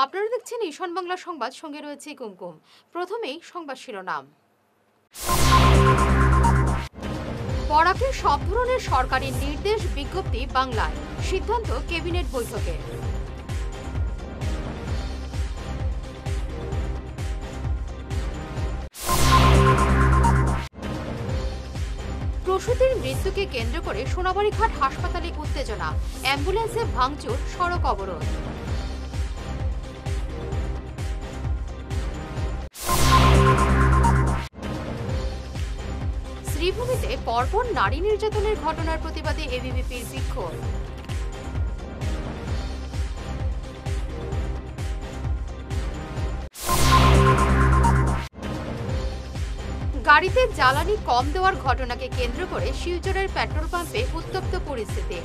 আপনারা দেখছেন ঈশান বাংলা সংবাদ, সঙ্গে রয়েছে কুমকুম। প্রথমেই সংবাদ শিরোনাম। বরাকে সব ধরনের সরকারি নির্দেশ বিজ্ঞপ্তি বাংলায়, সিদ্ধান্ত ক্যাবিনেট বৈঠকে। প্রসূতির মৃত্যুকে কেন্দ্র করে সোনাবাড়ীঘাট হাসপাতালে উত্তেজনা, অ্যাম্বুলেন্সে ভাঙচুর, সড়ক অবরোধ। শ্রীভূমিতে পরপর নারী নির্যাতনের ঘটনার প্রতিবাদে এবিভিপির বিক্ষোভ। গাড়িতে জ্বালানি কম দেওয়ার ঘটনাকে কেন্দ্র করে শিলচরের পেট্রোল পাম্পে উত্তপ্ত পরিস্থিতি।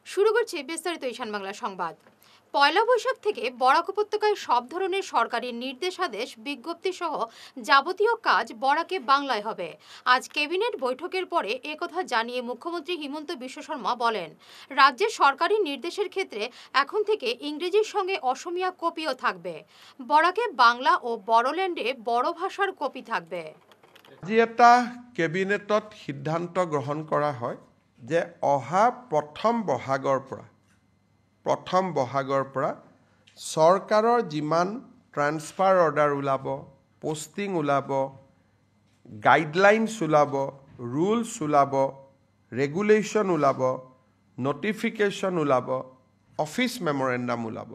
শুরু করছে বিস্তারিত ঈশান বাংলা সংবাদ। পয়লা বৈশাখ থেকে বরাক উপত্যকায় সব ধরনের সরকারি নির্দেশাদেশ বিজ্ঞপ্তি সহ যাবতীয় কাজ বরাকে বাংলায় হবে। আজ ক্যাবিনেট বৈঠকের পরে একথা জানিয়ে মুখ্যমন্ত্রী হিমন্ত বিশ্ব শর্মা বলেন, রাজ্যের সরকারি নির্দেশের ক্ষেত্রে এখন থেকে ইংরেজির সঙ্গে অসমিয়া কপিও থাকবে। বরাকে বাংলা ও বড়োল্যান্ডে বড় ভাষার কপি থাকবে। আজি এটা ক্যাবিনেটত সিদ্ধান্ত গ্রহণ করা হয় যে অহা প্ৰথম বহাগৰ পৰা চৰকাৰৰ যিমান ট্ৰান্সফাৰ অৰ্ডাৰ ওলাব, পোষ্টিং ওলাব, গাইডলাইনছ ওলাব, ৰুলছ ওলাব, ৰেগুলেশ্যন ওলাব, নটিফিকেশ্যন ওলাব, অফিচ মেমৰেণ্ডাম ওলাব,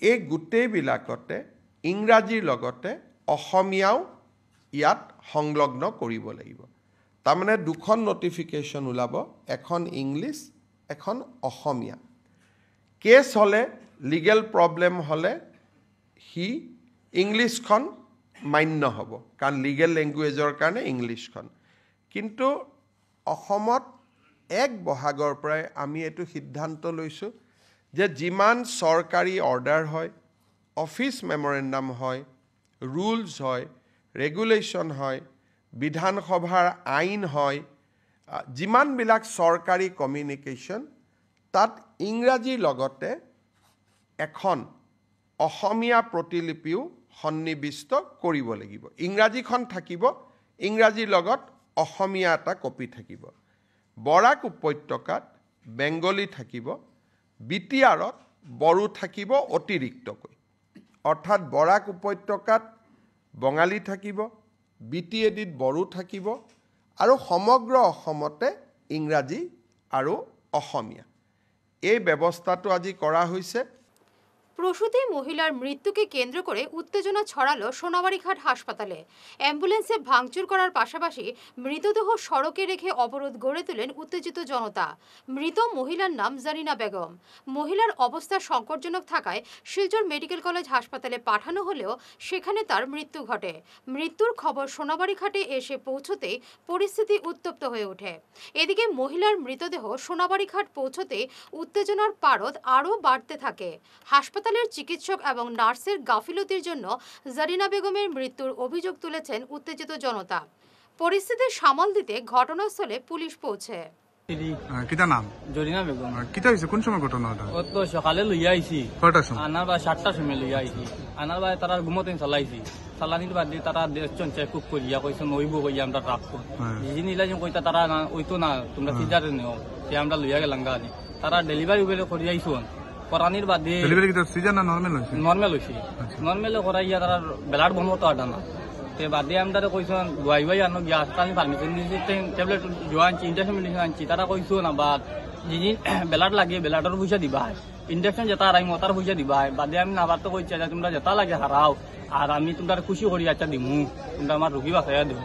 এই গোটেইবিলাকতে ইংৰাজীৰ লগতে অসমীয়াও ইয়াত সংলগ্ন কৰিব লাগিব। তাৰমানে দুখন নটিফিকেশ্যন ওলাব, এখন ইংলিছ, এখন অসমীয়া। কেছ হ'লে, লিগেল প্ৰব্লেম হ'লে সি ইংলিছখন মান্য হ'ব, কাৰণ লিগেল লেংগুৱেজৰ কাৰণে ইংলিছখন। কিন্তু অসমত 1 বহাগৰ পৰাই আমি এইটো সিদ্ধান্ত লৈছোঁ যে যিমান চৰকাৰী অৰ্ডাৰ হয়, অফিচ মেমৰেণ্ডাম হয়, ৰুলছ হয়, ৰেগুলেশ্যন হয়, বিধানসভাৰ আইন হয়, যিমানবিলাক চৰকাৰী কমিউনিকেশ্যন, তাত ইংৰাজীৰ লগতে এখন অসমীয়া প্ৰতিলিপিও সন্নিৱিষ্ট কৰিব লাগিব। ইংৰাজীখন থাকিব, ইংৰাজীৰ লগত অসমীয়া এটা কপি থাকিব। বৰাক উপত্যকাত বেংগলী থাকিব, বিটিআৰত বড়ো থাকিব অতিৰিক্তকৈ। অৰ্থাৎ বৰাক উপত্যকাত বঙালী থাকিব, বিটিএডিত বড়ো থাকিব, আৰু সমগ্ৰ অসমতে ইংৰাজী আৰু অসমীয়া। এই ব্যৱস্থাটো আজি কৰা হৈছে। প্রসূতি মহিলার মৃত্যুকে কেন্দ্র করে উত্তেজনা ছড়ালো সোনাবাড়ীঘাট হাসপাতালে। অ্যাম্বুলেন্সে ভাঙচুর করার পাশাপাশি মৃতদেহ সড়কে রেখে অবরোধ গড়ে তোলেন উত্তেজিত জনতা। মৃত মহিলার নাম জারিনা বেগম। মহিলার অবস্থা সংকটজনক থাকায় শিলচর মেডিকেল কলেজ হাসপাতালে পাঠানো হলেও সেখানে তার মৃত্যু ঘটে। মৃত্যুর খবর সোনাবাড়ীঘাটে এসে পৌঁছতেই পরিস্থিতি উত্তপ্ত হয়ে ওঠে। এদিকে মহিলার মৃতদেহ সোনাবাড়ীঘাট পৌঁছতে উত্তেজনার পারদ আরও বাড়তে থাকে। হাসপাতালের চিকিৎসক এবং নার্সের গাফিলতির জন্য জারিনা বেগমের মৃত্যুর অভিযোগ তুলেছেন উত্তেজিত জনতা। পরিস্থিতি সামাল দিতে ঘটনাস্থলে পুলিশ পৌঁছে। কিটা নাম? জরিনা বেগম। কিটা হইছে, কোন সময় ঘটনা ওটা? ও তো সকালে লইয়া আইছি। কয়টার সময়? আনার বা 7টার সময় লইয়া আইছি। আনার বা তারা ঘুমতেন চালাইছি। চালানির বাদ দিয়ে তারা দেখছেন চেক করিয়া কইছেন ওইব কইয়া আমরা রাখবো। যিনি ইলাজ কইতা তারা না ওইতো না, তোমরা সিজারে নেও, সে আমরা লইয়া গেলাম গাড়ি। তারা ডেলিভারি করে করিয়া আইছুন। করানির বাদ দিয়ে ডেলিভারি কি সিজন না নরমাল হইছে? নরমাল হইছে। নরমাল করাইয়া তারা ব্লাড বন্ধ তো আডা না। তে বাদ দিয়ে আমরা কইছন দুয়াই আনো গ্যাস পানি পারমিশন দিছি, ট্যাবলেট জোয়ানছি, ইনজেকশন মেডিসিন আনছি। তারা কইছো না বাদ যিনি ব্লাড লাগে ব্লাডের পয়সা দিবা, ইনজেকশন যেটা রাই মতার পয়সা দিবা। বাদ দিয়ে আমি না বাদ তো কইছি যে তোমরা যেটা লাগে হারাও, আর আমি তোমরা খুশি করি আচ্ছা দিমু, তোমরা আমার রোগী বাঁচাইয়া দেব।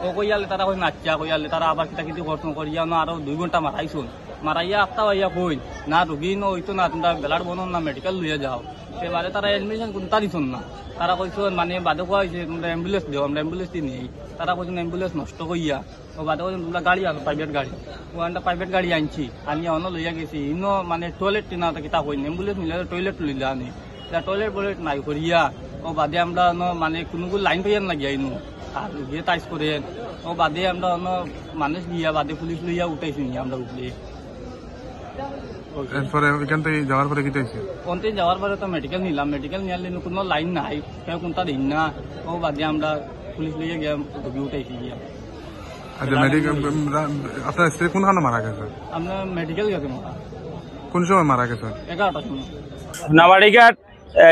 ও কইয়ালে তারা কই নাচ্চা কইয়ালে তারা আবার কিতা কিতি করতো করিয়া না আরো 2 ঘন্টা মারাইছুন। মারাইয়া আটটা হইয়া কই না রোগী ন হইতো না, তোমরা ব্লাড বনাও না, মেডিকেল লইয়া যাও। সেবারে তারা এডমিশন কোনটা দিছুন না। তারা কইছো মানে বাদে কোয়া হয়েছে তোমরা অ্যাম্বুলেন্স দিও, আমরা অ্যাম্বুলেন্স দি নেই। তারা কইছেন অ্যাম্বুলেন্স নষ্ট কইয়া। ও বাদে কইছেন তোমরা গাড়ি আনো, প্রাইভেট গাড়ি। ও আমরা প্রাইভেট গাড়ি আনছি, আনি অন্য লইয়া গেছি। ইনো মানে টয়লেট টিনা কিতা কই অ্যাম্বুলেন্স মিলে টয়লেট লইলা আনি। টয়লেট বলেট নাই করিয়া ও বাদে আমরা মানে কোনো লাইন পাইয়ান লাগিয়া ইনো। আর গিয়ে টাইস করে ও বাদে আমরা অন্য মানুষ গিয়া বাদে পুলিশ লইয়া উঠাইছি আমরা উঠলে এরপরে ওইখান থেকে যাওয়ার পরে কি হয়েছে? কোনতে যাওয়ার পরে তো মেডিকেল নিলাম, মেডিকেল নিয়ে কোনো লাইন নাই, কেউ কোনটা দিন না, ও বাদে আমরা পুলিশ লইয়া গিয়া ঢুকি উঠাইছি গিয়া। আচ্ছা, মেডিকেল আপনার স্ত্রী কোনখানে মারা গেছে? আমরা মেডিকেল গেছে মারা। কোন সময় মারা গেছে? 11টার সময়। সোনাবাড়িঘাট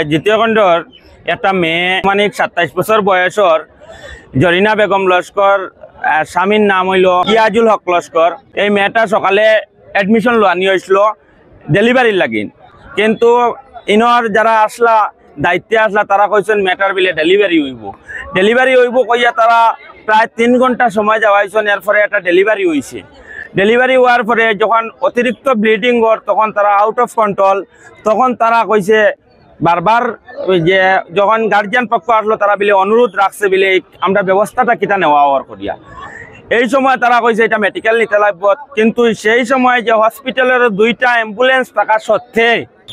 দ্বিতীয় খণ্ডর একটা মেয়ে মানে 27 বছর বয়সর জরিনা বেগম লস্কর, স্বামীর নাম হইল ইয়াজুল হক লস্কর। এই মেয়েটা সকালে এডমিশন লওয়া নিয়ে হয়েছিল ডেলিভারির লাগিন, কিন্তু ইনর যারা আসলা দায়িত্বে আসলা তারা কইছেন মেয়েটার বিলে ডেলিভারি হইব কইয়া তারা প্রায় 3 ঘন্টা সময় যাওয়াইছেন। এরপরে একটা ডেলিভারি হয়েছে। ডেলিভারি হওয়ার পরে যখন অতিরিক্ত ব্লিডিং ওর তখন তারা আউট অফ কন্ট্রোল, তখন তারা কইছে বারবার যে যখন গার্জিয়ান পক্ষ আসলো তারা বিলে অনুরোধ রাখছে বিলে আমরা ব্যবস্থাটা কিটা নেওয়া হওয়ার করিয়া। এই সময় তারা কইছে এটা মেডিকেল নিতে লাগবে, কিন্তু সেই সময় যে হসপিটালের 2টা অ্যাম্বুলেন্স থাকা সত্ত্বে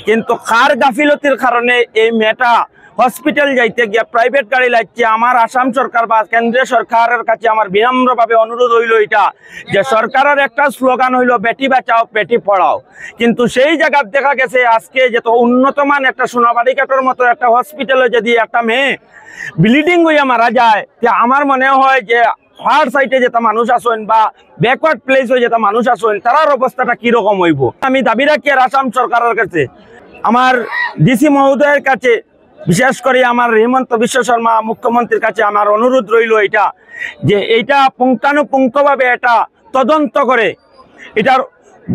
কিন্তু কার গাফিলতির কারণে এই মেয়েটা হসপিটাল যাইতে গিয়া প্রাইভেট গাড়ি লাগছে। আমার আসাম সরকার বা কেন্দ্রীয় সরকারের কাছে আমার বিনম্রভাবে অনুরোধ হইল এটা যে সরকারের একটা স্লোগান হইল বেটি বাঁচাও বেটি পড়াও, কিন্তু সেই জায়গা দেখা গেছে আজকে যত উন্নতমান একটা সোনাবাড়িঘাটের মতো একটা হসপিটালে যদি একটা মেয়ে ব্লিডিং হইয়া মারা যায়, আমার মনে হয় যে হার্ড সাইটে যেটা মানুষ আসেন বা ব্যাকওয়ার্ড প্লেস হয়ে যেটা মানুষ আসেন তার অবস্থাটা কিরকম হইব। আমি দাবি রাখি আর আসাম সরকারের কাছে, আমার ডিসি মহোদয়ের কাছে, বিশেষ করে আমার হেমন্ত বিশ্ব শর্মা মুখ্যমন্ত্রীর কাছে আমার অনুরোধ রইল এটা যে এইটা পুঙ্খানুপুঙ্খভাবে এটা তদন্ত করে এটার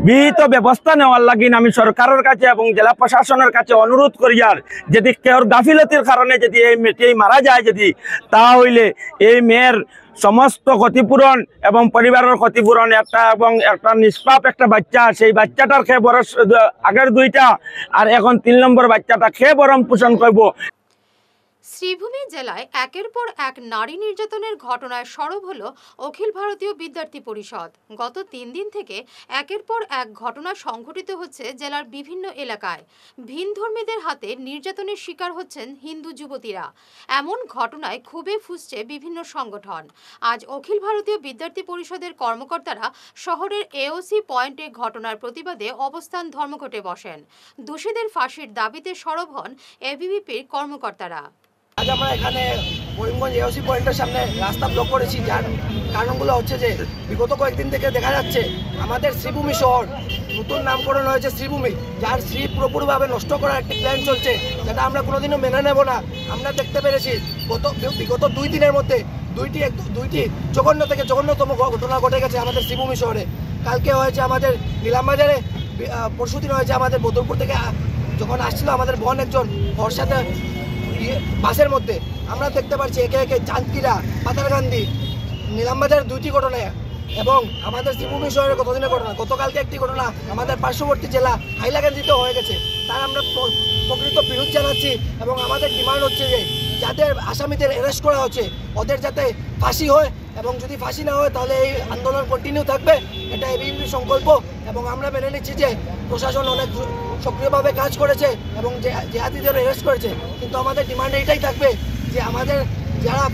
বিহিত ব্যবস্থা নেওয়ার লাগিন আমি সরকারের কাছে এবং জেলা প্রশাসনের কাছে অনুরোধ করি। আর যদি কেউ গাফিলতির কারণে যদি এই মেয়েটি মারা যায় যদি, তা হইলে এই মেয়ের সমস্ত ক্ষতিপূরণ এবং পরিবারের ক্ষতিপূরণ একটা এবং একটা নিষ্পাপ একটা বাচ্চা, সেই বাচ্চাটার খেয়ে বড় আগের 2টা আর এখন 3 নম্বর বাচ্চাটা খেয়ে বরং পোষণ করব। শ্রীভূমি জেলায় একের পর এক নারী নির্যাতনের ঘটনায় সরব হল অখিল ভারতীয় বিদ্যার্থী পরিষদ। গত 3 দিন থেকে একের পর এক ঘটনা সংঘটিত হচ্ছে জেলার বিভিন্ন এলাকায়। ভিনধর্মীদের হাতে নির্যাতনের শিকার হচ্ছেন হিন্দু যুবতীরা। এমন ঘটনায় ক্ষোভে ফুঁসছে বিভিন্ন সংগঠন। আজ অখিল ভারতীয় বিদ্যার্থী পরিষদের কর্মকর্তারা শহরের এওসি পয়েন্টে ঘটনার প্রতিবাদে অবস্থান ধর্মঘটে বসেন। দোষীদের ফাঁসির দাবিতে সরব হন এবিভিপির কর্মকর্তারা। আজ আমরা এখানে করিমগঞ্জ এওসি পয়েন্টের সামনে রাস্তা ব্লক করেছি, যার কারণগুলো হচ্ছে যে বিগত কয়েকদিন থেকে দেখা যাচ্ছে আমাদের শ্রীভূমি শহর নতুন নামকরণ হয়েছে শ্রীভূমি, যার শ্রী পুরোপুরিভাবে নষ্ট করার একটি প্ল্যান চলছে, যেটা আমরা কোনোদিনও মেনে নেব না। আমরা দেখতে পেরেছি বিগত 2 দিনের মধ্যে দুইটি জঘন্য থেকে জঘন্যতম ঘটনা ঘটে গেছে আমাদের শ্রীভূমি শহরে। কালকে হয়েছে আমাদের নিলামবাজারে, পরশুদিন হয়েছে আমাদের বদরপুর থেকে যখন আসছিল আমাদের বোন একজন, ওর সাথে বাসের মধ্যে আমরা দেখতে পাচ্ছি একে একে চাঁদকিরা, পাতারকান্দি, নিলামবাজার 2টি ঘটনা এবং আমাদের শ্রীভূমি শহরের কতদিনের ঘটনা। গতকালকে একটি ঘটনা আমাদের পার্শ্ববর্তী জেলা হাইলাকান্দিতে হয়ে গেছে। তার আমরা প্রকৃত বিরোধ জানাচ্ছি এবং আমাদের ডিমান্ড হচ্ছে যে যাদের আসামিদের অ্যারেস্ট করা হচ্ছে ওদের যাতে ফাঁসি হয়, এবং যদি ফাঁসি না হয় তাহলে এই আন্দোলন কন্টিনিউ থাকবে। এটা এবিভিপির সংকল্প এবং আমরা মেনে নিচ্ছি যে প্রশাসন অনেক সক্রিয়ভাবে কাজ করেছে এবং জেহাদিদের অ্যারেস্ট করেছে, কিন্তু আমাদের ডিমান্ড এইটাই থাকবে যে আমাদের যারা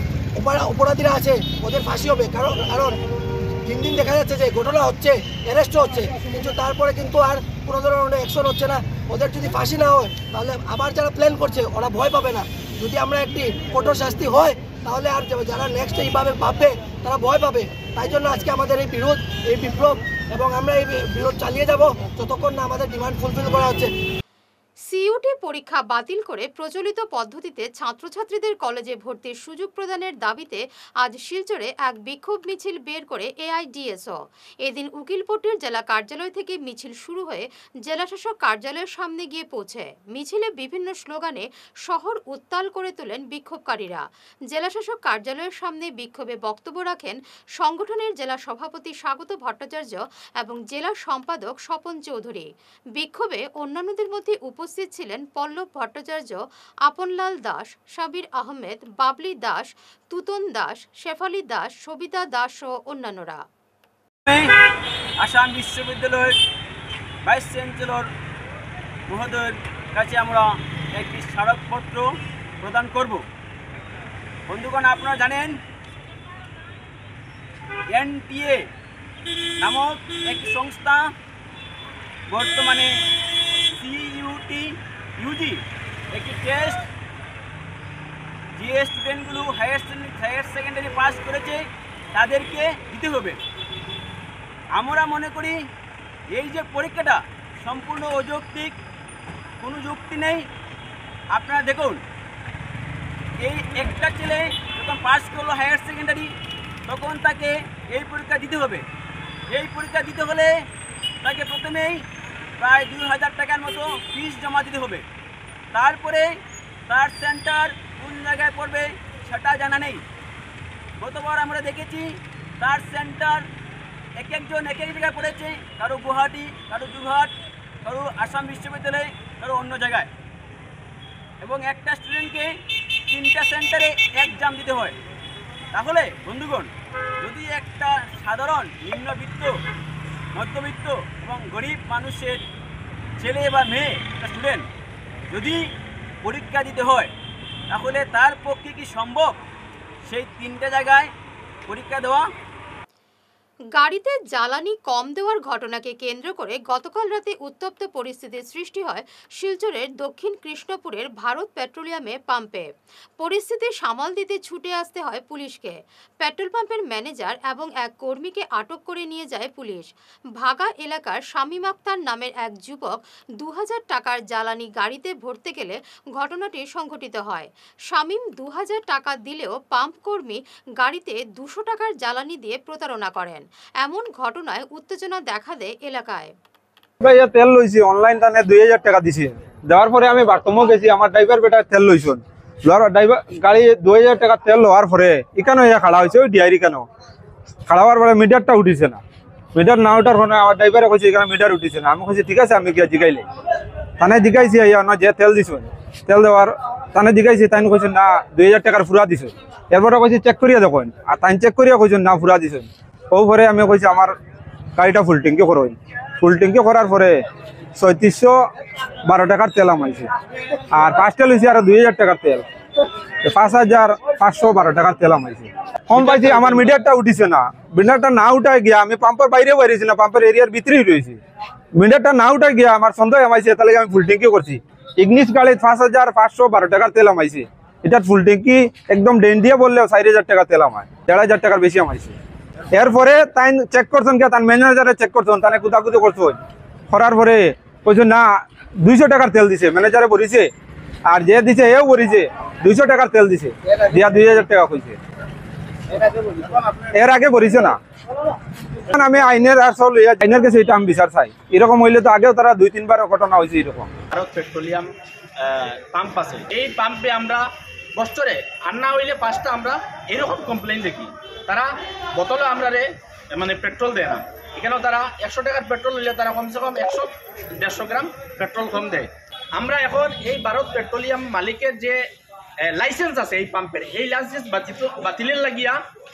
অপরাধীরা আছে ওদের ফাঁসি হবে। কারণ দিন দিন দেখা যাচ্ছে যে ঘটনা হচ্ছে, অ্যারেস্ট হচ্ছে, কিন্তু তারপরে কিন্তু আর কোনো ধরনের অ্যাকশন হচ্ছে না। ওদের যদি ফাঁসি না হয় তাহলে আবার যারা প্ল্যান করছে ওরা ভয় পাবে না। যদি আমরা একটি কঠোর শাস্তি হয় তাহলে আর যারা নেক্সট এইভাবে ভাববে তারা ভয় পাবে। তাই জন্য আজকে আমাদের এই বিরোধ, এই বিপ্লব, এবং আমরা এই বিরোধ চালিয়ে যাব যতক্ষণ না আমাদের ডিমান্ড ফুলফিল করা হচ্ছে। সিইউটি পরীক্ষা বাতিল করে প্রচলিত পদ্ধতিতে ছাত্রছাত্রীদের কলেজে ভর্তির সুযোগ প্রদানের দাবিতে আজ শিলচরে এক বিক্ষোভ মিছিল বের করে এআইডিএসও। এদিন উকিলপট্টির জেলা কার্যালয় থেকে মিছিল শুরু হয়ে জেলাশাসক কার্যালয়ের সামনে গিয়ে পৌঁছে। মিছিলে বিভিন্ন স্লোগানে শহর উত্তাল করে তোলেন বিক্ষোভকারীরা। জেলাশাসক কার্যালয়ের সামনে বিক্ষোভে বক্তব্য রাখেন সংগঠনের জেলা সভাপতি স্বাগত ভট্টাচার্য এবং জেলা সম্পাদক স্বপন চৌধুরী। বিক্ষোভে অন্যান্যদের মধ্যে উপস্থিত ছিলেন পল্লব ভট্টাচার্য, আপনলাল দাস, সাবির আহমেদ, বাবলি দাস, তুতন দাস, শেফালি দাস, সবিতা দাস ও অন্যান্যরা। আসাম বিশ্ববিদ্যালয়ের ভাইস চ্যান্সেলর মহোদয়ের কাছে আমরা একটি স্মারকপত্র প্রদান করব। বন্ধুগণ, আপনারা জানেন NTA নামক একটি সংস্থা বর্তমানে CUT UG একটি টেস্ট যে স্টুডেন্টগুলো হায়ার সেকেন্ডারি পাস করেছে তাদেরকে দিতে হবে। আমরা মনে করি এই যে পরীক্ষাটা সম্পূর্ণ অযৌক্তিক, কোনো যুক্তি নেই। আপনারা দেখুন, এই একটা ছেলে যখন পাস করলো হায়ার সেকেন্ডারি তখন তাকে এই পরীক্ষা দিতে হবে। এই পরীক্ষা দিতে হলে তাকে প্রথমেই প্রায় 2000 টাকার মতো ফিস জমা দিতে হবে। তারপরে তার সেন্টার কোন জায়গায় পড়বে সেটা জানা নেই। গতবার আমরা দেখেছি তার সেন্টার এক একজন এক এক জায়গায় পড়েছে, কারো গুয়াহাটি, কারো যোরহাট, কারো আসাম বিশ্ববিদ্যালয়, কারো অন্য জায়গায়। এবং একটা স্টুডেন্টকে 3টা সেন্টারে এক্সাম দিতে হয়। তাহলে বন্ধুগণ, যদি একটা সাধারণ নিম্নবিত্ত, মধ্যবিত্ত এবং গরিব মানুষের ছেলে বা মেয়ে, একটা স্টুডেন্ট যদি পরীক্ষা দিতে হয়, তাহলে তার পক্ষে কি সম্ভব সেই 3টে জায়গায় পরীক্ষা দেওয়া? গাড়িতে জ্বালানি কম দেওয়ার ঘটনাকে কেন্দ্র করে গতকাল রাতে উত্তপ্ত পরিস্থিতির সৃষ্টি হয় শিলচরের দক্ষিণ কৃষ্ণপুরের ভারত পেট্রোলিয়ামে পাম্পে। পরিস্থিতি সামাল দিতে ছুটে আসতে হয় পুলিশকে। পেট্রোল পাম্পের ম্যানেজার এবং এক কর্মীকে আটক করে নিয়ে যায় পুলিশ। ভাগা এলাকার শামীম আক্তার নামের এক যুবক 2000 টাকার জ্বালানি গাড়িতে ভরতে গেলে ঘটনাটি সংঘটিত হয়। শামীম 2000 টাকা দিলেও পাম্প কর্মী গাড়িতে 200 টাকার জ্বালানি দিয়ে প্রতারণা করেন। এমন ঘটনায় উত্তেজনা দেখা দেয় এলাকায়। ভাইয়া তেল লইছি অনলাইন টানে 2000 টাকা দিছি, দেওয়ার পরে আমি বাথরুমও গেছি, আমার ড্রাইভার বেটা তেল লইছুন, ড্রাইভার গাড়ি 2000 টাকা তেল লওয়ার পরে এখানে খাড়া হয়েছে ওই ডিআইরি কেন খাড়া হওয়ার পরে মিটারটা উঠিছে না। মিটার না উঠার পরে আমার ড্রাইভারে কইছে এখানে মিটার উঠিছে না। আমি কইছি ঠিক আছে, আমি গিয়ে জিগাইলে তানে জিগাইছি না যে তেল দিছুন, তেল দেওয়ার তানে জিগাইছি, তাই কইছেন না 2000 টাকার ফুরা দিছে। এরপরে কইছি চেক করিয়া দেখুন, আর তাই চেক করিয়া কইছেন না ফুরা দিছেন। ও পরে আমি কইছি আমার গাড়িটা ফুল ট্যাঙ্কি করো। ফুল ট্যাঙ্কি করার পরে 3612 টাকার তেল আমাইছে, আর 5টা লইছি আর 2000 টাকার তেল, 5512 টাকার তেল আমাইছে। কম পাইছি, আমার মিটারটা উঠিছে না। মিটারটা না উঠায় গিয়া আমি পাম্পের বাইরে বেরিয়েছি না, পাম্পের এরিয়ার ভিতরেই রয়েছি। মিটারটা না উঠায় গিয়া আমার সন্দেহ আমাইছে, তাহলে আমি ফুল ট্যাঙ্কি করছি। ইগনিস গাড়ি 5512 টাকার তেল আমাইছে। এটা ফুল ট্যাঙ্কি একদম ডেন দিয়ে বললেও 4000 টাকা তেল আমায়, 1500 টাকার বেশি আমাইছে। এরপরে তাই চেক করছেন কে, তার ম্যানেজারে চেক করছেন, তাই কুদাকুদি করছেন। করার পরে কইছেন না 200 টাকার তেল দিছে, ম্যানেজারে বলিছে, আর যে দিছে এও বলিছে 200 টাকার তেল দিছে, দিয়া 2000 টাকা কইছে। এর আগে করিছে না। আমি আইনের আসল আইনের কাছে এটা আমি বিচার চাই। এরকম হইলে তো আগেও তারা 2-3 বার ঘটনা হয়েছে এরকম। ভারত পেট্রোলিয়াম পাম্প আছে, এই পাম্পে আমরা বছরে আর না হইলে 5টা আমরা এরকম কমপ্লেন দেখি। তারা বোতলে আমরা মানে পেট্রোল দেয় না। এখানেও তারা 100 টাকার পেট্রোল হইলে তারা কমসে কম 100-150 গ্রাম পেট্রোল কম দেয়। আমরা এখন এই ভারত পেট্রোলিয়াম মালিকের যে লাইসেন্স আছে এই পাম্পের, এই লাইসেন্স বাতিলের লাগিয়া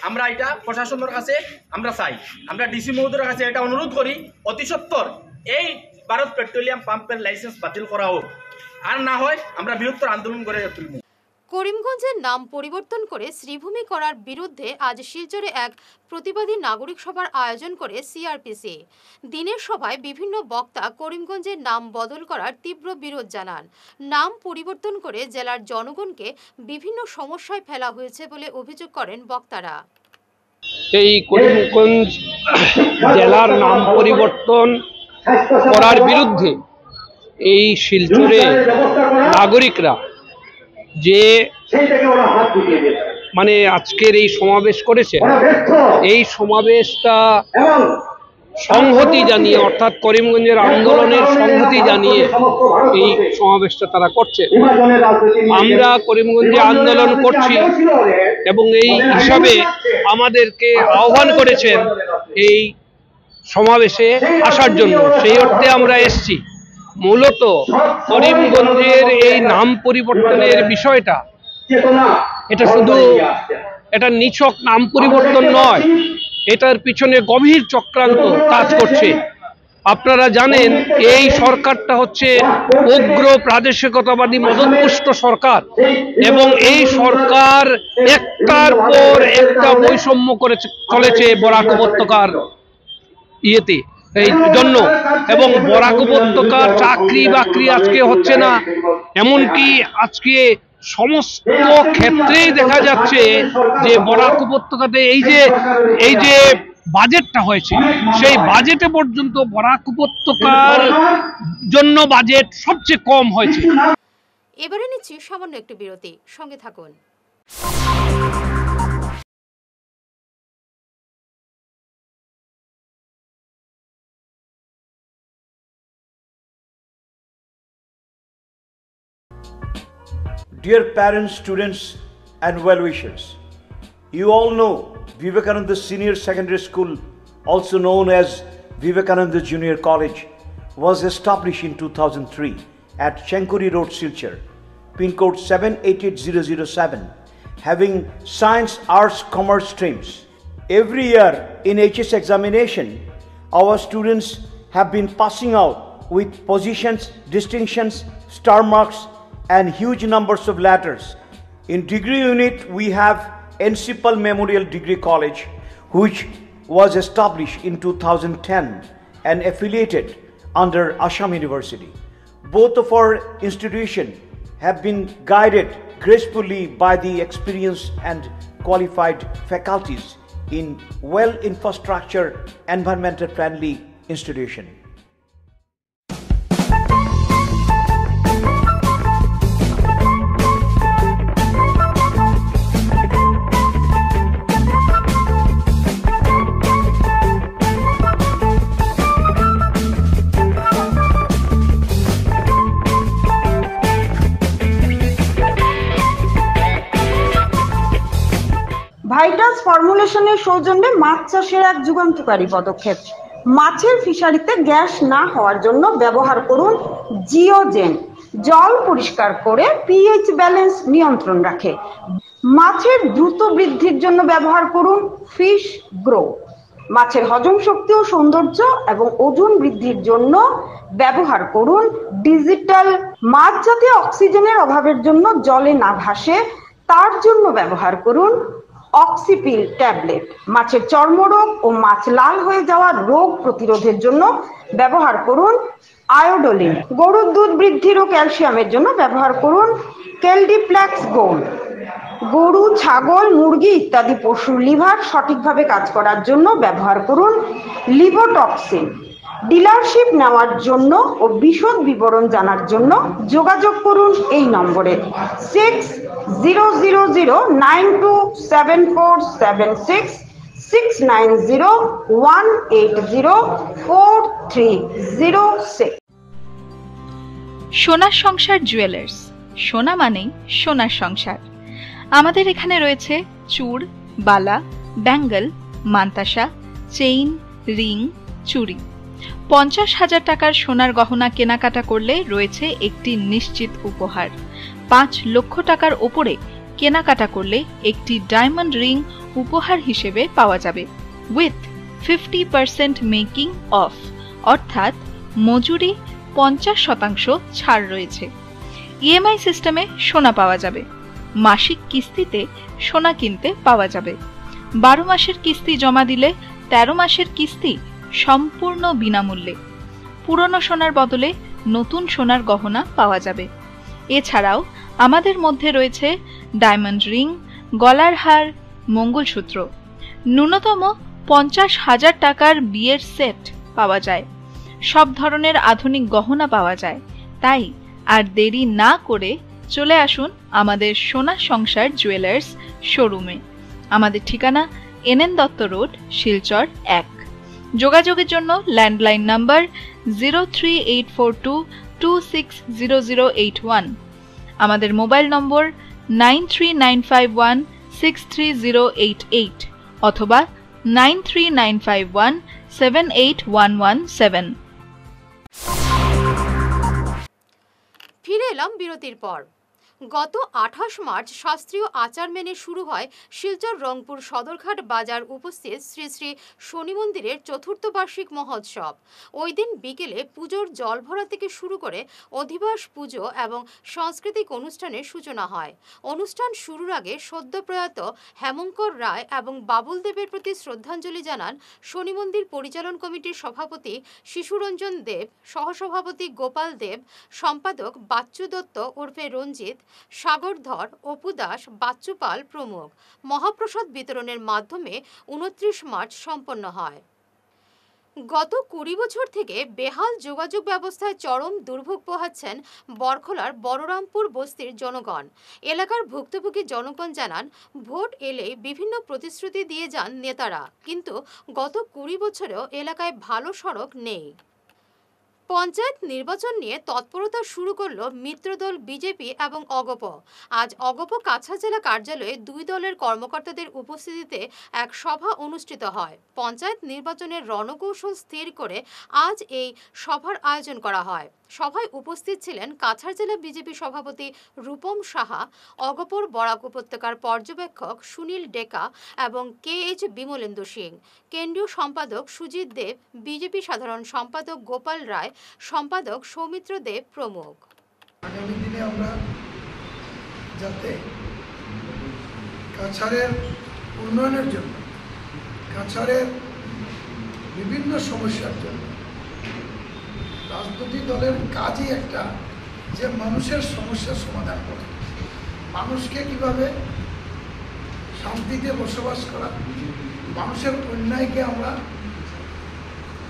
আমরা এটা প্রশাসনের কাছে আমরা চাই, আমরা ডিসি মহোদয়ের কাছে এটা অনুরোধ করি অতি সত্বর এই ভারত পেট্রোলিয়াম পাম্পের লাইসেন্স বাতিল করা হোক, আর না হয় আমরা বৃহত্তর আন্দোলন করে তুলব। করিমগঞ্জের নাম পরিবর্তন করে শ্রীভূমি করার বিরুদ্ধে আজ শিলচরে এক প্রতিবাদী নাগরিক সভার আয়োজন করে সিআরপিসি। দিনের সভায় বিভিন্ন বক্তা করিমগঞ্জের নাম বদল করার তীব্র বিরোধ জানান। নাম পরিবর্তন করে জেলার জনগণকে বিভিন্ন সমস্যায় ফেলা হয়েছে বলে অভিযোগ করেন বক্তারা। এই করিমগঞ্জ জেলার নাম পরিবর্তন করার বিরুদ্ধে এই শিলচরে নাগরিকরা যে মানে আজকের এই সমাবেশ করেছে, এই সমাবেশটা সংহতি জানিয়ে, অর্থাৎ করিমগঞ্জের আন্দোলনের সংহতি জানিয়ে এই সমাবেশটা তারা করছে। আমরা করিমগঞ্জে আন্দোলন করছি এবং এই হিসাবে আমাদেরকে আহ্বান করেছেন এই সমাবেশে আসার জন্য, সেই অর্থে আমরা এসছি। মূলত করিমগঞ্জের এই নাম পরিবর্তনের বিষয়টা, এটা শুধু এটা নিছক নাম পরিবর্তন নয়, এটার পিছনে গভীর চক্রান্ত কাজ করছে। আপনারা জানেন এই সরকারটা হচ্ছে উগ্র প্রাদেশিকতাবাদী মদতপুষ্ট সরকার এবং এই সরকার একটার পর একটা বৈষম্য করে চলেছে বরাক উপত্যকার ইয়েতে এই জন্য এবং বরাক উপত্যকার চাকরি বাকরি আজকে হচ্ছে না, এমনকি আজকে সমস্ত ক্ষেত্রেই দেখা যাচ্ছে যে বরাক উপত্যকাতে এই যে বাজেটটা হয়েছে সেই বাজেটে পর্যন্ত বরাক উপত্যকার জন্য বাজেট সবচেয়ে কম হয়েছে। এবারে নিচ্ছি সামান্য একটি বিরতি, সঙ্গে থাকুন। Dear parents, students and well-wishers, you all know Vivekananda Senior Secondary School, also known as Vivekananda Junior College, was established in 2003 at Chenkuri Road, Silchar, pin code 788007, having science, arts, commerce streams. Every year in HS examination, our students have been passing out with positions, distinctions, star marks, and huge numbers of letters. In degree unit, we have Encipal Memorial Degree College, which was established in 2010 and affiliated under Assam University. Both of our institutions have been guided gracefully by the experienced and qualified faculties in well-infrastructure, environmental-friendly institution. Vital ফর্মুলেশনের সৌজন্যে মাছ চাষের এক যুগান্তকারী পদক্ষেপ। মাছের ফিশারিতে gas না হওয়ার জন্য ব্যবহার করুন জিওজেন। জল পরিষ্কার করে পিএইচ ব্যালেন্স নিয়ন্ত্রণ রাখে। মাছের দ্রুত বৃদ্ধির জন্য ব্যবহার করুন ফিশ গ্রো। মাছের হজম শক্তি ও সৌন্দর্য এবং ওজন বৃদ্ধির জন্য ব্যবহার করুন ডিজিটাল। মাছ যাতে অক্সিজেনের অভাবের জন্য জলে না ভাসে তার জন্য ব্যবহার করুন অক্সিপিল ট্যাবলেট। মাছের চর্মরোগ ও মাছ লাল হয়ে যাওয়ার রোগ প্রতিরোধের জন্য ব্যবহার করুন আয়োডোলিন। গরুর দুধ বৃদ্ধির ও ক্যালসিয়ামের জন্য ব্যবহার করুন কেলডিপ্লেক্স গোল্ড। গরু, ছাগল, মুরগি ইত্যাদি পশুর লিভার সঠিকভাবে কাজ করার জন্য ব্যবহার করুন লিভোটক্সিন। ডিলারশিপ নেওয়ার জন্য ও বিশদ বিবরণ জানার জন্য যোগাযোগ করুন এই নম্বরে 6000927476 6901804306। সোনার সংসার জুয়েলার্স, সোনা মানেই সোনার সংসার। আমাদের এখানে রয়েছে চূড়, বালা, ব্যাঙ্গল, মান্তাসা, চেইন, রিং, চুড়ি। 50,000 টাকার সোনার গহনা কেনাকাটা করলে রয়েছে একটি নিশ্চিত উপহার। 5 লক্ষ টাকার ওপরে কেনাকাটা করলে একটি ডায়মন্ড রিং উপহার হিসেবে পাওয়া যাবে উইথ 50% মেকিং অফ, অর্থাৎ মজুরি 50% ছাড় রয়েছে। ইএমআই সিস্টেমে সোনা পাওয়া যাবে। মাসিক কিস্তিতে সোনা কিনতে পাওয়া যাবে। 12 মাসের কিস্তি জমা দিলে 13 মাসের কিস্তি সম্পূর্ণ বিনামূল্যে। পুরনো সোনার বদলে নতুন সোনার গহনা পাওয়া যাবে। এছাড়াও আমাদের মধ্যে রয়েছে ডায়মন্ড রিং, গলার হার, মঙ্গলসূত্র। ন্যূনতম 50,000 টাকার বিয়ের সেট পাওয়া যায়। সব ধরনের আধুনিক গহনা পাওয়া যায়। তাই আর দেরি না করে চলে আসুন আমাদের সোনা সংসার জুয়েলার্স শোরুমে। আমাদের ঠিকানা এনএন দত্ত রোড, শিলচর 1। যোগাযোগের জন্য ল্যান্ডলাইন নাম্বার 03842260081, আমাদের মোবাইল নম্বর 9395163088 অথবা 9395178117। ফিরে এলাম বিরতির পর। গত 28 মার্চ শাস্ত্রীয় আচার মেনে শুরু হয় শিলচর রংপুর সদরঘাট বাজার উপস্থিত শ্রী শ্রী শনি মন্দিরের চতুর্থ বার্ষিক মহোৎসব। ওই দিন বিকেলে পুজোর জল ভরা থেকে শুরু করে অধিবাস পুজো এবং সাংস্কৃতিক অনুষ্ঠানের সূচনা হয়। অনুষ্ঠান শুরুর আগে সদ্য প্রয়াত হেমঙ্কর রায় এবং বাবুল দেবের প্রতি শ্রদ্ধাঞ্জলি জানান শনি মন্দির পরিচালন কমিটির সভাপতি শিশুরঞ্জন দেব, সহসভাপতি গোপাল দেব, সম্পাদক বাচ্চু দত্ত ওরফে রঞ্জিত, সাগর ধর, অপু দাস, বাচ্চু পাল প্রমুখ। মহাপ্রসাদ বিতরণের মাধ্যমে 29 মার্চ সম্পন্ন হয়। গত 20 বছর থেকে বেহাল যোগাযোগ ব্যবস্থায় চরম দুর্ভোগ পোহাচ্ছেন বরখলার বড়রামপুর বস্তির জনগণ। এলাকার ভুক্তভোগী জনগণ জানান, ভোট এলেই বিভিন্ন প্রতিশ্রুতি দিয়ে যান নেতারা, কিন্তু গত 20 বছরেও এলাকায় ভালো সড়ক নেই। পঞ্চায়েত নির্বাচন নিয়ে তৎপরতা শুরু করল মিত্রদল বিজেপি এবং অগপ। আজ অগপ কাছাড় জেলা কার্যালয়ে দুই দলের কর্মকর্তাদের উপস্থিতিতে এক সভা অনুষ্ঠিত হয়। পঞ্চায়েত নির্বাচনের রণকৌশল স্থির করে আজ এই সভার আয়োজন করা হয়। সভায় উপস্থিত ছিলেন কাছাড় জেলা বিজেপি সভাপতি রূপম সাহা, অগপর বরাক উপত্যকার পর্যবেক্ষক সুনীল ডেকা এবং KH বিমলেন্দু সিং, কেন্দ্রীয় সম্পাদক সুজিত দেব, বিজেপি সাধারণ সম্পাদক গোপাল রায়, সম্পাদক সৌমিত্র দেব প্রমুখ। আগামী দিনে আমরা যাতে কাছাড়ের উন্নয়নের জন্য, কাছাড়ের বিভিন্ন সমস্যার জন্য রাজনৈতিক দলের কাজই একটা যে মানুষের সমস্যার সমাধান করে, মানুষকে কিভাবে শান্তিতে বসবাস করা, মানুষের অন্যায়কে আমরা,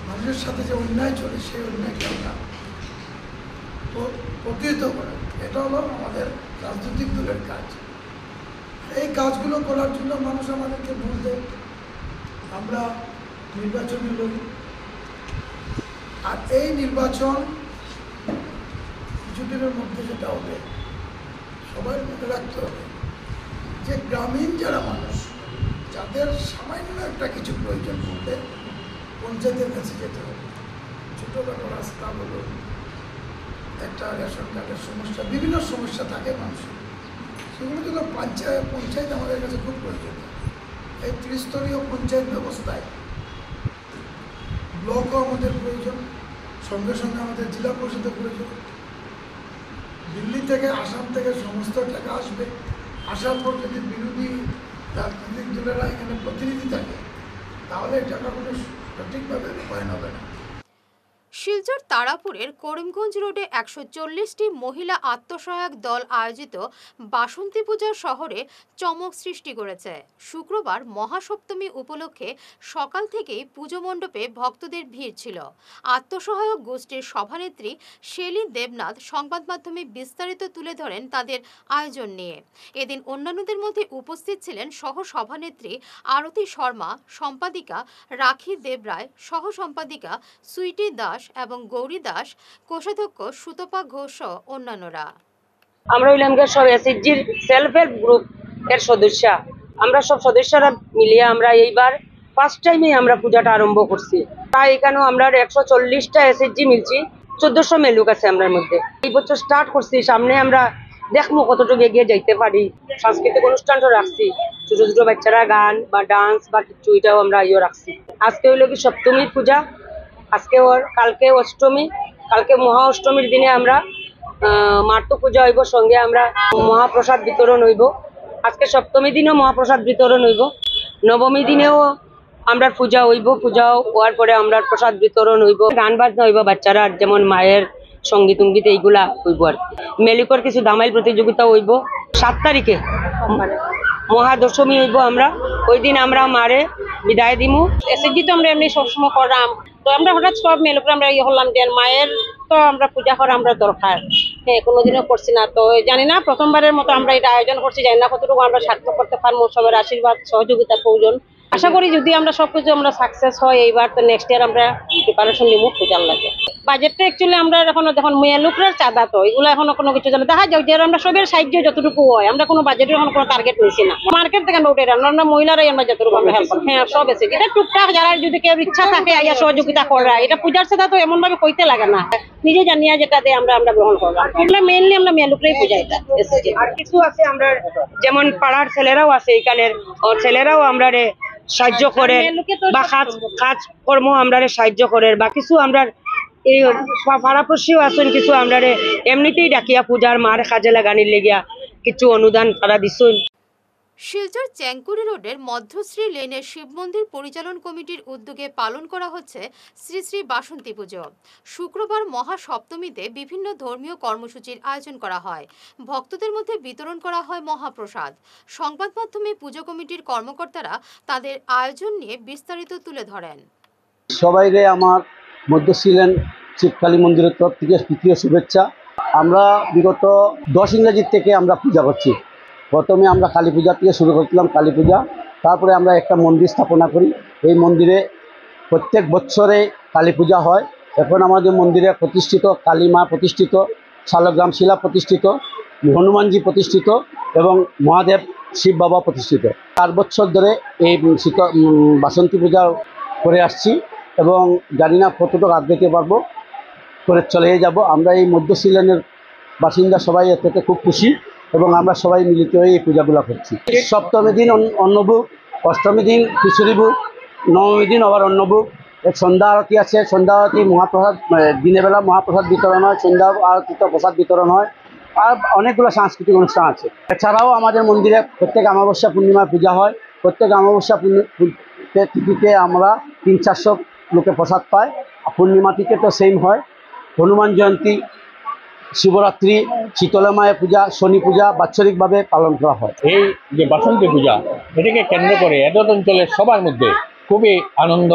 মানুষের সাথে যে অন্যায় চলে সেই অন্যায়কে আমরা প্রতিহত করা, এটা হলো আমাদের রাজনৈতিক দলের কাজ। এই কাজগুলো করার জন্য মানুষ আমাদেরকে ভোট দেয়, আমরা নির্বাচনে লড়ি। আর এই নির্বাচন কিছুদিনের মধ্যে যেটা হবে, সবাই মনে রাখতে হবে যে গ্রামীণ যারা মানুষ, যাদের সামান্য একটা কিছু প্রয়োজন পড়লে পঞ্চায়েতের কাছে যেতে হবে। ছোটোখাটো রাস্তা বলুন, একটা রেশন কার্ডের সমস্যা, বিভিন্ন সমস্যা থাকে মানুষের, সেগুলো জন্য পঞ্চায়েত আমাদের কাছে খুব প্রয়োজন। এই ত্রিস্তরীয় পঞ্চায়েত ব্যবস্থায় ব্লকও আমাদের প্রয়োজন, সঙ্গে সঙ্গে আমাদের জেলা পরিষদের প্রয়োজন। দিল্লি থেকে, আসাম থেকে সমস্ত টাকা আসবে, আসার পর যদি বিরোধী রাজনৈতিক দলেরা এখানে প্রতিনিধি থাকে, তাহলে এই টাকাগুলো সঠিকভাবে রূপায়ণ হবে না। শিলচর তারাপুরের করিমগঞ্জ রোডে 140টি মহিলা আত্মসহায়ক দল আয়োজিত বাসন্তী পূজা শহরে চমক সৃষ্টি করেছে। শুক্রবার মহাসপ্তমী উপলক্ষে সকাল থেকেই পুজো মণ্ডপে ভক্তদের ভিড় ছিল। আত্মসহায়ক গোষ্ঠীর সভানেত্রী শেলী দেবনাথ সংবাদ মাধ্যমে বিস্তারিত তুলে ধরেন তাদের আয়োজন নিয়ে। এদিন অন্যান্যদের মধ্যে উপস্থিত ছিলেন সহ সভানেত্রী আরতি শর্মা, সম্পাদিকা রাখি দেবরায়, সহ সম্পাদিকা সুইটি দাস এবং গৌরী দাস, কোষাধ্যক্ষ সুতপা ঘোষ ও অন্যান্যরা। আমরা হইলাম সব এসএইচজির সেলফ হেল্প গ্রুপ এর সদস্য। আমরা সব সদস্যরা মিলিয়ে আমরা এইবার ফার্স্ট টাইমে আমরা পূজাটা আরম্ভ করছি। তাই এখানেও আমরা 140টা এসএইচজি মিলছি, 1400 মেলুক আছে আমরা মধ্যে। এই বছর স্টার্ট করছি, সামনে আমরা দেখবো কতটুকু এগিয়ে যাইতে পারি। সাংস্কৃতিক অনুষ্ঠানও রাখছি, ছোট ছোট বাচ্চারা গান বা ডান্স বা কিছু, এটাও আমরা রাখছি। আজকে হইল কি সপ্তমীর পূজা, আজকে কালকে অষ্টমী, কালকে মহা অষ্টমীর দিনে আমরা মার্ত পূজা হইব, সঙ্গে আমরা মহাপ্রসাদ বিতরণ হইব। আজকে সপ্তমী দিনেও মহাপ্রসাদ বিতরণ হইব, নবমী দিনেও আমরা পূজা হইব, পূজা হওয়ার পরে আমরা প্রসাদ বিতরণ হইব, গান বাজনা হইব, বাচ্চারা যেমন মায়ের সঙ্গীত উঙ্গীত এইগুলা হইব। আর মেলিকর কিছু দামাইল প্রতিযোগিতা হইব। 7 তারিখে মহাদশমী হইব, আমরা ওই দিন আমরা মারে বিদায় দিমু। এসএইচজি তো আমরা এমনি সবসময় করাম, তো আমরা হঠাৎ সব মেলুকে আমরা হলাম যে মায়ের তো আমরা পূজা করা আমরা দরকার। হ্যাঁ, কোনোদিনও করছি না, তো জানি না প্রথমবারের মতো আমরা এটা আয়োজন করছি, জানি না কতটুকু আমরা সার্থক করতে পারবো। সবার আশীর্বাদ সহযোগিতার প্রয়োজন। আশা করি যদি আমরা সবকিছু আমরা সাকসেস হয় এইবার, তো নেক্সট ইয়ার আমরা প্রিপারেশন নিব পূজার লাগে। বাজেটটা অ্যাকচুয়ালি আমরা এখন দেখুন মেয়ে লোকরার চাঁদা তো এগুলো এখনো কোনো কিছু জানা দেখা যাক যে আমরা সবের সাহায্য যতটুকু হয়, আমরা কোনো বাজেটের এখন কোনো টার্গেট নিছি না। মার্কেট থেকে আমরা উঠে আমরা মহিলারাই আমরা যতটুকু আমরা হেল্প করি। হ্যাঁ সব আছে, এটা টুকটাক যারা যদি কেউ ইচ্ছা থাকে আইয়া সহযোগিতা করা, এটা পূজার সাথে তো এমন ভাবে কইতে লাগে না, নিজে জানিয়া যেটাতে আমরা গ্রহণ করলাম। এগুলো মেইনলি আমরা মেয়ে লোকরাই পূজা এটা। আর কিছু আছে আমরা যেমন পাড়ার ছেলেরাও আছে, এখানের ছেলেরাও আমরা সাহায্য করে বা কাজ কর্ম আমরা সাহায্য করে, বা কিছু আমরা এই পাড়াপড়শিও আছেন কিছু আমরা এমনিতেই ডাকিয়া পূজার মার কাজে লাগানির লেগিয়া কিছু অনুদান তারা দিচ্ছেন। শিলচর চ্যাংকুড়ি রোডের মধ্যশ্রী লেনের শিব মন্দির পরিচালন কমিটির উদ্যোগে পালন করা হচ্ছে শ্রী শ্রী বাসন্তী পুজো। শুক্রবার মহাসপ্তমীতে বিভিন্ন ধর্মীয় কর্মসূচির আয়োজন করা হয়। ভক্তদের মধ্যে বিতরণ করা হয় মহাপ্রসাদ। সংবাদ মাধ্যমে পুজো কমিটির কর্মকর্তারা তাদের আয়োজন নিয়ে বিস্তারিত তুলে ধরেন। সবাইকে আমার মধ্যশ্রী লেন শিবকালী মন্দিরের তরফ থেকে তৃতীয় শুভেচ্ছা। আমরা বিগত 10 ইংরেজির থেকে আমরা পূজা করছি। প্রথমে আমরা কালী পূজা থেকে শুরু করছিলাম, কালী পূজা, তারপরে আমরা একটা মন্দির স্থাপনা করি। এই মন্দিরে প্রত্যেক বছরে কালী পূজা হয়। এখন আমাদের মন্দিরে প্রতিষ্ঠিত কালী মা প্রতিষ্ঠিত, শালগ্রাম শিলা প্রতিষ্ঠিত, হনুমানজি প্রতিষ্ঠিত এবং মহাদেব শিব বাবা প্রতিষ্ঠিত। 4 বছর ধরে এই বাসন্তী পূজা করে আসছি এবং জানি না কতটুকু আগ দিতে পারবো, করে চলে যাব। আমরা এই মধ্যশ্রী লেনের বাসিন্দা সবাই এতে খুব খুশি এবং আমরা সবাই মিলিত হয়ে এই পূজাগুলো করছি। সপ্তমী দিন অন্নভোগ, অষ্টমী দিন খিচুড়ি ভোগ, নবমী দিন আবার অন্নভোগ, এক সন্ধ্যা আরতি আছে। সন্ধ্যা আরতি মহাপ্রসাদ, দিনের বেলা মহাপ্রসাদ বিতরণ হয়, সন্ধ্যা আরতিতে প্রসাদ বিতরণ হয়, আর অনেকগুলো সাংস্কৃতিক অনুষ্ঠান আছে। এছাড়াও আমাদের মন্দিরে প্রত্যেক অমাবস্যা পূর্ণিমায় পূজা হয়। প্রত্যেক অমাবস্যা তিথিতে আমরা 300-400 লোকে প্রসাদ পায়। পূর্ণিমা তিথিতে তো সেম হয়। হনুমান জয়ন্তী, শিবরাত্রি, শীতলা মায়ের পূজা, শনি পূজা বাৎসরিকভাবে পালন করা হয়। এই যে বাসন্তী পূজা, এটাকে কেন্দ্র করে এতদ অঞ্চলের সবার মধ্যে খুবই আনন্দ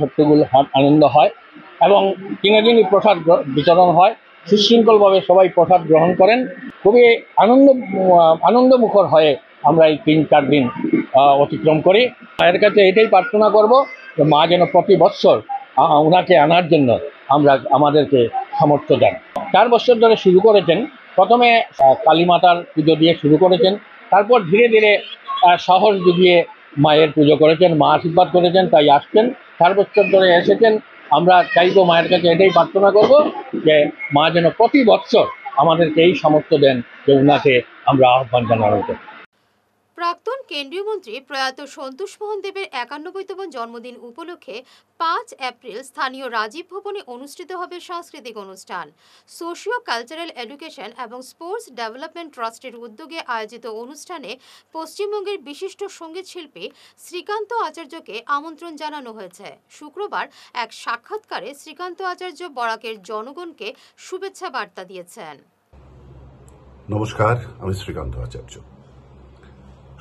হট্টগোল আনন্দ হয় এবং 3 দিনই প্রসাদ বিতরণ হয়। সুশৃঙ্খলভাবে সবাই প্রসাদ গ্রহণ করেন। খুবই আনন্দমুখর হয়ে আমরা এই 3-4 দিন অতিক্রম করি। মায়ের কাছে এটাই প্রার্থনা করব যে মা যেন প্রতি বৎসর ওনাকে আনার জন্য আমাদেরকে সামর্থ্য দেন। 4 বছর ধরে শুরু করেছেন। প্রথমে কালী মাতার পুজো দিয়ে শুরু করেছেন, তারপর ধীরে ধীরে সাহস জুগিয়ে মায়ের পুজো করেছেন, মা আশীর্বাদ করেছেন, তাই আসছেন। 4 বছর ধরে এসেছেন। আমরা চাইবো মায়ের কাছে এটাই প্রার্থনা করব যে মা যেন প্রতি বৎসর আমাদেরকে এই সামর্থ্য দেন যে ওনাকে আমরা আহ্বান জানানোর জন্য। প্রাক্তন কেন্দ্রীয় মন্ত্রী প্রয়াত সন্তোষ মোহন দেবের 91তম জন্মদিন উপলক্ষে 5 এপ্রিল স্থানীয় রাজীব ভবনে অনুষ্ঠিত হবে সাংস্কৃতিক অনুষ্ঠান। সোশিও কালচারাল এডুকেশন এবং স্পোর্টস ডেভেলপমেন্ট ট্রাস্টের উদ্যোগে আয়োজিত অনুষ্ঠানে পশ্চিমবঙ্গের বিশিষ্ট সঙ্গীত শিল্পী শ্রীকান্ত আচার্যকে আমন্ত্রণ জানানো হয়েছে। শুক্রবার এক সাক্ষাৎকারে শ্রীকান্ত আচার্য বরাকের জনগণকে শুভেচ্ছা বার্তা দিয়েছেন। নমস্কার, আমি শ্রীকান্ত আচার্য।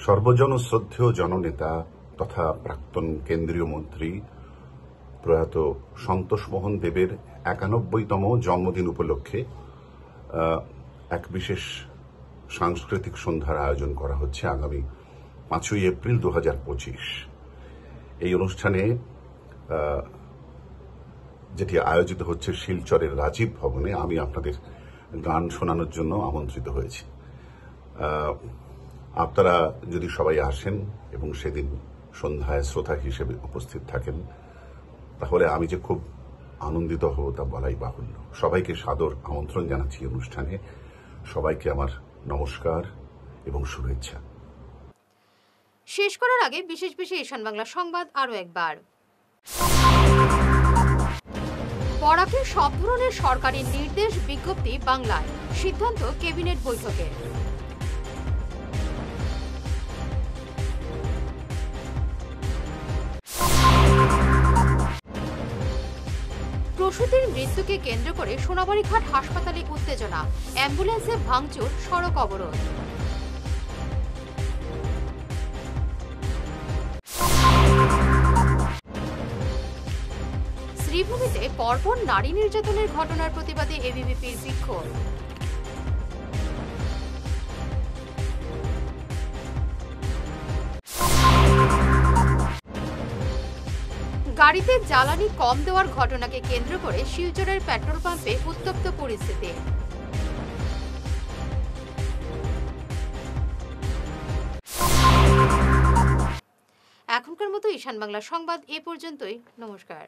সর্বজন শ্রদ্ধেয় জননেতা তথা প্রাক্তন কেন্দ্রীয় মন্ত্রী প্রয়াত সন্তোষ মোহন দেবের 91তম জন্মদিন উপলক্ষে এক বিশেষ সাংস্কৃতিক সন্ধ্যার আয়োজন করা হচ্ছে আগামী 5ই এপ্রিল 2025। এই অনুষ্ঠানে যেটি আয়োজিত হচ্ছে শিলচরের রাজীব ভবনে, আমি আপনাদের গান শোনানোর জন্য আমন্ত্রিত হয়েছি। আপনারা যদি সবাই আসেন এবং সেদিন সন্ধ্যায় শ্রোতা হিসেবে উপস্থিত থাকেন, তাহলে আমি যে খুব আনন্দিত হব তা বলাই বাহুল্য। সবাইকে সাদর আমন্ত্রণ জানাচ্ছি অনুষ্ঠানে। সবাইকে আমার নমস্কার এবং শুভেচ্ছা। শেষ করার আগে বিশেষ ঈশান বাংলা সংবাদ আরও একবার। বরাকের সব ধরনের সরকারি নির্দেশ বিজ্ঞপ্তি বাংলায়, সিদ্ধান্ত ক্যাবিনেট বৈঠকে। প্রসূতির মৃত্যুকে কেন্দ্র করে সোনাবাড়ীঘাট হাসপাতালে উত্তেজনা, অ্যাম্বুলেন্সে ভাঙচুর, সড়ক অবরোধ। শ্রীভূমিতে পরপর নারী নির্যাতনের ঘটনার প্রতিবাদে এবিভিপির বিক্ষোভ। গাড়িতে জ্বালানি কম দেওয়ার ঘটনাকে কেন্দ্র করে শিলচরের পেট্রোল পাম্পে উত্তপ্ত পরিস্থিতি। এখনকার মতো ঈশান বাংলা সংবাদ এ পর্যন্তই। নমস্কার।